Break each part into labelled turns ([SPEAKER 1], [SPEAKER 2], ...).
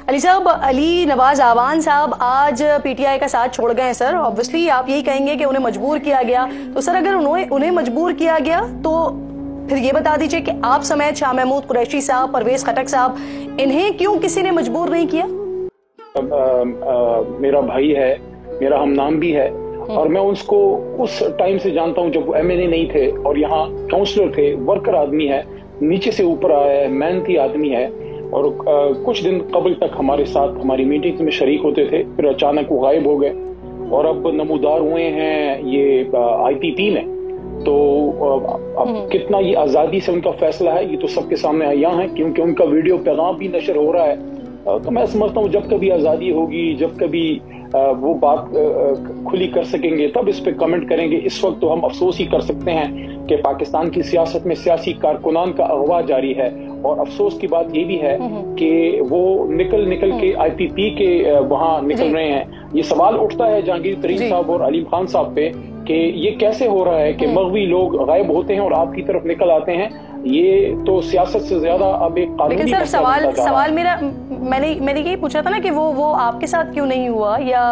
[SPEAKER 1] अली साहब, अली नवाज आवान साहब आज पीटीआई का साथ छोड़ गए हैं सर। ऑब्वियसली आप यही कहेंगे कि उन्हें मजबूर किया गया, तो सर अगर उन्हें मजबूर किया गया तो फिर ये बता दीजिए कि आप समेत शाह महमूद कुरैशी साहब, परवेज खटक साहब, इन्हें क्यों किसी ने मजबूर नहीं किया?
[SPEAKER 2] मेरा भाई है, मेरा हमनाम भी है और मैं उसको उस टाइम से जानता हूं जब वो एमएनए नहीं थे और यहाँ काउंसलर थे। वर्कर आदमी है, नीचे से ऊपर आया है, मेहनती आदमी है और कुछ दिन कबल तक हमारे साथ हमारी मीटिंग्स में शरीक होते थे, फिर अचानक वो गायब हो गए और अब नमूदार हुए हैं ये आईपीपी में। तो अब कितना ये आजादी से उनका फैसला है ये तो सबके सामने आया है, क्योंकि उनका वीडियो पैगाम भी नशर हो रहा है। तो मैं समझता हूँ जब कभी आजादी होगी, जब कभी वो बात खुली कर सकेंगे तब इस पे कमेंट करेंगे। इस वक्त तो हम अफसोस ही कर सकते हैं कि पाकिस्तान की सियासत में सियासी कारकुनान का अगवा जारी है और अफसोस की बात ये भी है कि वो निकल के आईपीपी के वहां निकल रहे हैं। ये सवाल उठता है जहांगीर तरीन साहब और अलीम खान साहब पे कि ये कैसे हो रहा है कि मगवी लोग गायब होते हैं और आपकी तरफ निकल आते हैं। ये तो सियासत से ज्यादा अब एक कानूनी।
[SPEAKER 1] लेकिन सर सवाल मेरा मैंने यही पूछा था ना कि वो आपके साथ क्यों नहीं हुआ, या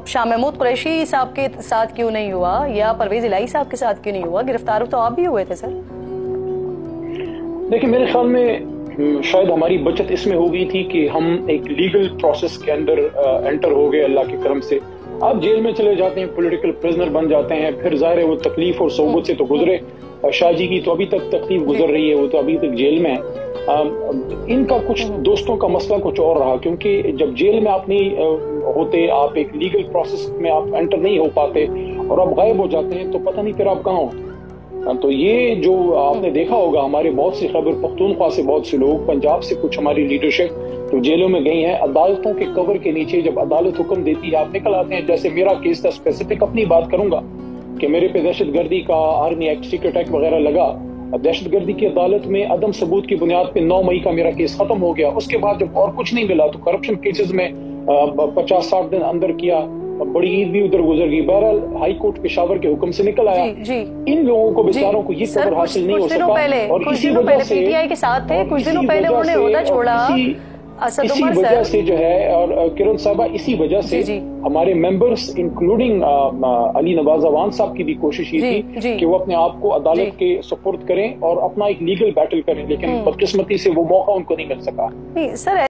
[SPEAKER 1] शाह महमूद कुरैशी साहब के साथ क्यों नहीं हुआ, या परवेज इलाही साहब के साथ क्यों नहीं हुआ? गिरफ्तार तो आप भी हुए थे सर।
[SPEAKER 2] देखिए मेरे ख्याल में शायद हमारी बचत इसमें हो गई थी कि हम एक लीगल प्रोसेस के अंदर एंटर हो गए अल्लाह के करम से। आप जेल में चले जाते हैं, पॉलिटिकल प्रिजनर बन जाते हैं, फिर जाहिर है वो तकलीफ और सोबत से तो गुजरे। शाह जी की तो अभी तक तकलीफ गुजर रही है, वो तो अभी तक जेल में है। इनका कुछ दोस्तों का मसला कुछ और रहा, क्योंकि जब जेल में आप नहीं होते, आप एक लीगल प्रोसेस में आप एंटर नहीं हो पाते और आप गायब हो जाते हैं तो पता नहीं फिर आप कहाँ हो। तो ये जो आपने देखा होगा, हमारे बहुत से खैबर पख्तूनख्वा से बहुत से लोग, पंजाब से कुछ हमारी लीडरशिप तो जेलों में गई हैं। अदालतों के कवर के नीचे जब अदालत हुक्म देती है आप निकल आते हैं। जैसे मेरा केस था, स्पेसिफिक अपनी बात करूंगा कि मेरे पे दहशतगर्दी का आर्मी एक्ट, सीक्रेट एक्ट वगैरह लगा। दहशतगर्दी की अदालत में अदम सबूत की बुनियाद पे 9 मई का मेरा केस खत्म हो गया। उसके बाद जब और कुछ नहीं मिला तो करप्शन केसेस में 50-60 दिन अंदर किया। बड़ी ईद भी उधर गुजर गई। बहरहाल हाई कोर्ट पेशावर के हुक्म से निकल आया। इन लोगों को बेचारों को ये कवर हासिल नहीं हो सका और इसी वजह से
[SPEAKER 1] पीटीआई के साथ थे, कुछ दिनों पहले उन्होंने ओहदा छोड़ा।
[SPEAKER 2] इसी वजह से जो है, और किरण साहबा, इसी वजह से हमारे मेंबर्स इंक्लूडिंग अली नवाज आवान साहब की भी कोशिश ये थी कि वो अपने आप को अदालत के सुपुर्द करें और अपना एक लीगल बैटल करें, लेकिन बदकिस्मती से वो मौका उनको नहीं मिल सका।
[SPEAKER 1] सर